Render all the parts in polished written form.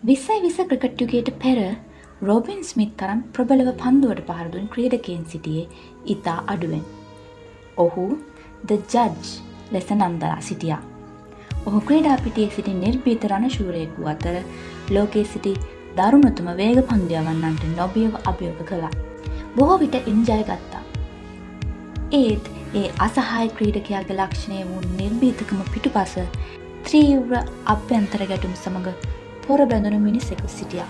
2020 cricket යුගයට පෙර Robin Smith තරම් ප්‍රබලව පන්දුවට පහර දුන් ක්‍රීඩකයන් සිටියේ ඉතා අඩුවෙන්. ඔහු ද ජජ් ලෙස නම්දලා සිටියා. ඔහු ක්‍රීඩා පිටියේ සිටි නිර්භීත රණශූරයෙකු අතර ලෝකයේ සිටි දරුණුතම වේග පන්දු යවන්නන්ට නොබියව අභියෝග කළා. බොහෝ විට ඉන්ජය ගත්තා. ඒත් ඒ අසහාය ක්‍රීඩකයාගේ ලක්ෂණය වූ නිර්භීතකම පිටුපස ත්‍රීව්‍ර අභ්‍යන්තර ගැටුම් සමග පොර බැඳුණු මිනිසෙකු සිටියා.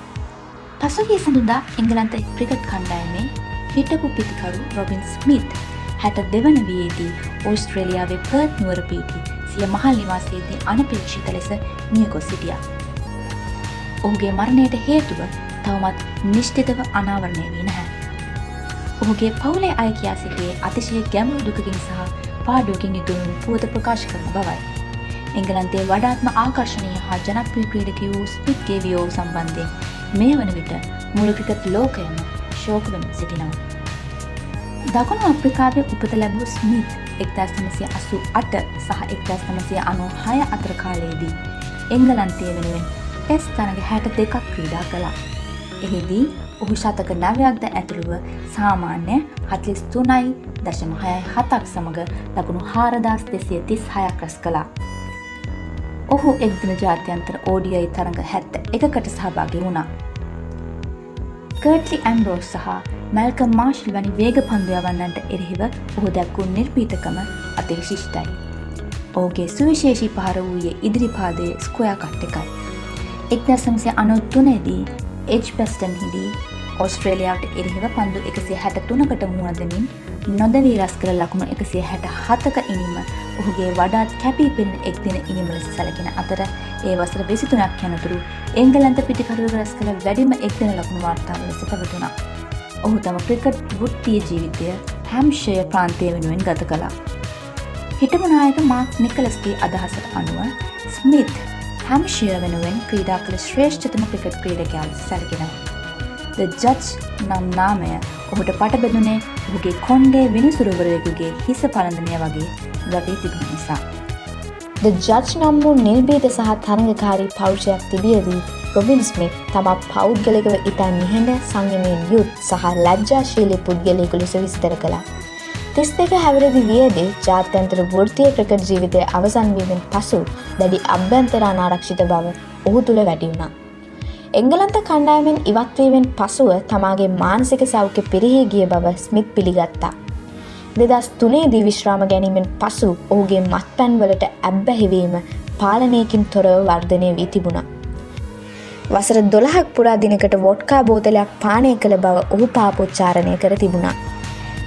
පසුගිය සඳුදා එංගලන්ත ක්‍රිකට් කණ්ඩායමේ හිටපු පිතිකරු රොබින් ස්මිත් 62 වන වියේදී ඕස්ට්‍රේලියාවේ පර්ත් නුවර පිහිටි සිය මහල් නිවාසයේදී අනපේක්ෂිත ලෙස මියගොස් සිටියා. ඔහුගේ මරණයට හේතුව තවමත් නිශ්චිතව අනාවරණය වී නැහැ. ඔහුගේ පවුලේ අය කියා සිටියේ අතිශය ගැඹුරු දුකකින් සහ පාඩුවකින් යුතු පුවත ප්‍රකාශ කරන බවයි. එංගලන්තයේ වඩාත්ම ආකර්ශනීය හා ජනප්‍රිය ක්‍රීඩකයෙකු වූ ස්මිත්ගේ වියෝව සම්බන්ධයෙන් මේ වන විට මුළු ක්‍රිකට් ලෝකයම ශෝක වෙමින් සිටිනවා. දකුණු අප්‍රිකාවේ උපත ලැබූ ස්මිත් 1988 සහ 1996 අතර කාලයේදී එංගලන්තය වෙනුවෙන් ටෙස්ට් තරඟ 62ක් ක්‍රීඩා කළා. එහිදී ඔහු ශතක 9ක්ද ඇතුළුව සාමාන්‍ය 43.67ක් සමග ලකුණු 4236ක් රැස් කළා. ඔහු එක්දින ජාත්‍යන්තර ODI තරඟ 71කට සහභාගී වුණා. කර්ට්ලි ඇම්බ්‍රෝස් සහ මැල්කම් මාර්ෂල් වැනි වේග පන්දු යවන්නන්ට එරෙහිව ඔහු දැක්වූ නිර්භීතකම අතිවිශිෂ්ටයි. ඔහුගේ සුවිශේෂී පහර වූයේ ඉදිරි පාදයේ ස්ක්වයර් කට් එකයි. 1993 දී එජ්බස්ටන්හිදී ඕස්ට්‍රේලියාවට එරෙහිව පන්දු 163කට මුහුණ දෙමින් නොදවී රැස් කළ ලකුණු 167ක ඉනිම ඔහුගේ වඩාත් කැපී පෙනෙන එක්දින ඉනිම ලෙස සැලකෙන අතර ඒ වසර 23ක් යනතුරු එංගලන්ත පිටිකරුවක රැස් කළ වැඩිම එක්දින ලකුණු වාර්තාව ලෙස පැවතුණා. ඔහු තම ක්‍රිකට් වෘත්තීය ජීවිතය හැම්ෂයර් ප්‍රාන්තය වෙනුවෙන් ගත කළා. හිටපු නායක මාක් නිකලස්ගේ අදහසට අනුව ස්මිත් හැම්ෂයර් වෙනුවෙන් ක්‍රීඩා කළ ශ්‍රේෂ්ඨතම ක්‍රිකට් ක්‍රීඩකයා ලෙස සැලකෙනවා. ද ජජ් නම් නාමය ඔහුට පටබැඳුනේ ඔහුගේ කොණ්ඩේ විනිසුරුවරයෙකුගේ හිස පළඳනය වගේ ගවී තිබෙන නිසා. ද ජජ් නම් වූ නිර්භීත සහ තරඟකාරී පෞරුෂයක් තිබියදී රොබින් ස්මිත් තමා පෞද්ගලිකව ඉතා නිහඬ සංයමයෙන් යුත් සහ ලැජ්ජාශීලී පුද්ගලයෙකු ලෙස විස්තර කළා. 32 හැවිරිදි වියේදී ජාත්‍යන්තර වෘත්තීය ක්‍රිකට් ජීවිතය අවසන් වීමෙන් පසු දැඩි අභ්‍යන්තර අනාරක්ෂිත බව ඔහු තුළ වැඩි වුණා. එංගලන්ත කණ්ඩායමෙන් ඉවත් වීමෙන් පසුව තමාගේ මානසික සෞඛ්‍ය පිරිහී ගිය බව ස්මිත් පිළිගත්තා. 2003 දී විශ්‍රාම ගැනීමෙන් පසු ඔහුගේ මත්පැන් වලට ඇබ්බැහි වීම පාලනයකින් තොරව වර්ධනය වී තිබුණා. වසර 12ක් පුරා දිනකට වොඩ්කා බෝතලයක් පානය කළ බව ඔහු පාපෝච්චාරණය කර තිබුණා.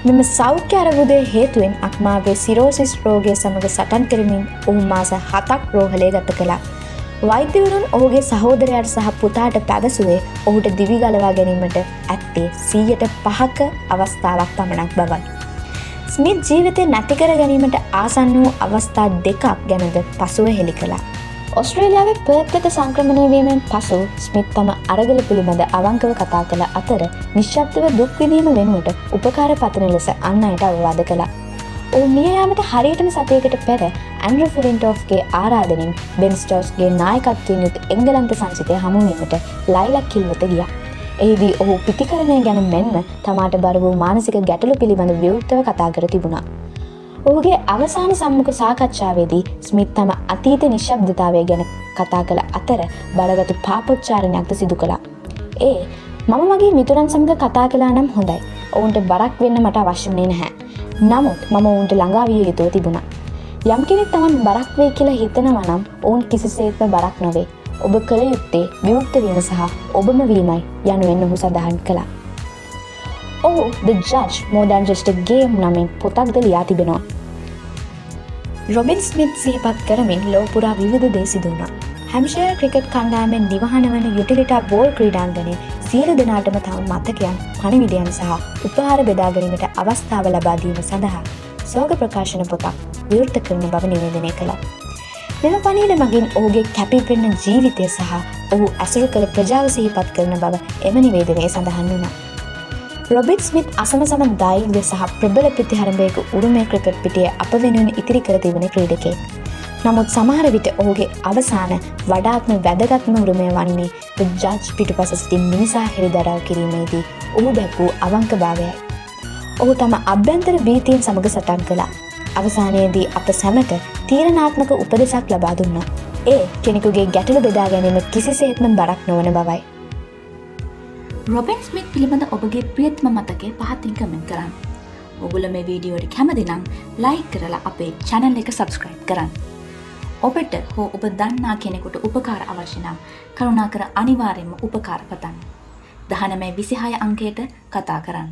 මෙම සෞඛ්‍ය අර්බුදයේ හේතුවෙන් අක්මාවේ සිරෝසිස් රෝගය සමග සටන් කරමින් ඔහු මාස 7ක් රෝහලේ ගත කළා. වෛද්‍යවරුන් ඔහුගේ සහෝදරයාට සහ පුතාට පැවසුවේ ඔහුට දිවි ගලවා ගැනීමට ඇත්තේ 105ක අවස්ථාවක් පමණක් බවයි. ස්මිත් ජීවිතය නැති කර ගැනීමට ආසන්න වූ අවස්ථා දෙකක් ගැනද පසුව හෙළි කළා. ඕස්ට්‍රේලියාවේ පර්ත් වෙත සංක්‍රමණය වීමෙන් පසු ස්මිත් තම අරගල පිළිබඳ අවංකව කතා කළ අතර නිශ්ශබ්දව දුක් විඳීම වෙනුවට උපකාර පතන ලෙස අන් අයට අවවාද කළා. ඔහු මිය යාමට හරියටම සතියකට පෙර ඇන්ඩ්‍රු ෆිලින්ටෝෆ්ගේ ආරාධනෙන් බෙන් ස්ටෝක්ස්ගේ නායකත්වයෙන් යුත් එංගලන්ත සංසිතය හමු වීමට ලයිලා කිල් වෙත ගියා. එහිදී ඔහු පිටිකරණය ගැන මෙන්ම තමාට බර වූ මානසික ගැටලු පිළිබඳ විවෘතව කතා කර තිබුණා. ඔහුගේ අවසාන සම්මුඛ සාකච්ඡාවේදී ස්මිත් තම අතීත නිශ්ශබ්දතාවය ගැන කතා කළ අතර බලගත් පාපොච්චාරණයක්ද සිදු කළා. මම මගේ මිතුරන් සමග කතා කළා නම් හොඳයි. ඔවුන්ට බරක් වෙන්න මට අවශ්‍ය වුණේ නැහැ. නමුත් මම ඔවුන්ට ළඟා විය යුතුව තිබුණා. යම් කෙනෙක් තමන් බරක් වෙයි කියලා හිතනවා නම් ඔවුන් කිසිසේත්ම බරක් නොවේ. ඔබ කළ යුත්තේ විවෘත වීම සහ ඔබම වීමයි යනුවෙන් ඔහු සඳහන් කළා. ඔහු The Judge More Than Just a Game නමින් පොතක්ද ලියා තිබෙනවා. රොබින් ස්මිත් සිහිපත් කරමින් ලොව පුරා විවිධ දේ සිදු වුණා. හැම්ෂයර් ක්‍රිකට් කණ්ඩායමෙන් නිවහන වන යුටිලිටා බෝල් ක්‍රීඩාංගණයේ සියලු දෙනාටම තම මතකයන්, පණිවිඩයන් සහ උපහාර බෙදා ගැනීමට අවස්ථාව ලබා දීම සඳහා සෝක ප්‍රකාශන පොතක් විවෘත කරන බව නිවේදනය කළා. මෙම පණිවිඩ මගින් ඔහුගේ කැපී පෙනෙන ජීවිතය සහ ඔහු ඇසුරු කළ ප්‍රජාව සිහිපත් කරන බව එම නිවේදනයේ සඳහන් වුණා. රොබින් ස්මිත් අසමසම ධෛර්ය සහ ප්‍රබල ප්‍රතිහරඹයක උරුමය ක්‍රිකට් පිටියේ අප වෙනුවෙන් ඉතිරි කර තිබෙන ක්‍රීඩකයෙක්. නමුත් සමහර විට ඔහුගේ අවසාන වඩාත්ම වැදගත්ම උරුමය වන්නේ The Judge පිටුපස සිටින මිනිසා හෙළිදරව් කිරීමේදී ඔහු දැක්වූ අවංකභාවයයි. ඔහු තම අභ්‍යන්තර භීතීන් සමග සටන් කළා. අවසානයේදී අප සැමට තීරණාත්මක උපදෙසක් ලබා දුන්නා. ඒ කෙනෙකුගේ ගැටලු බෙදා ගැනීම කිසිසේත්ම බරක් නොවන බවයි. රොබින් ස්මිත් පිළිබඳ ඔබගේ ප්‍රියතම මතකය පහතින් කමෙන්ට් කරන්න. ඔගොල්ලෝ මේ වීඩියෝට කැමති නම් ලයික් කරලා අපේ channel එක subscribe කරන්න. ඔබට හෝ ඔබ දන්නා කෙනෙකුට උපකාර අවශ්‍ය නම් කරුණාකර අනිවාර්යයෙන්ම උපකාර පතන්න. 1926 අංකයට කතා කරන්න.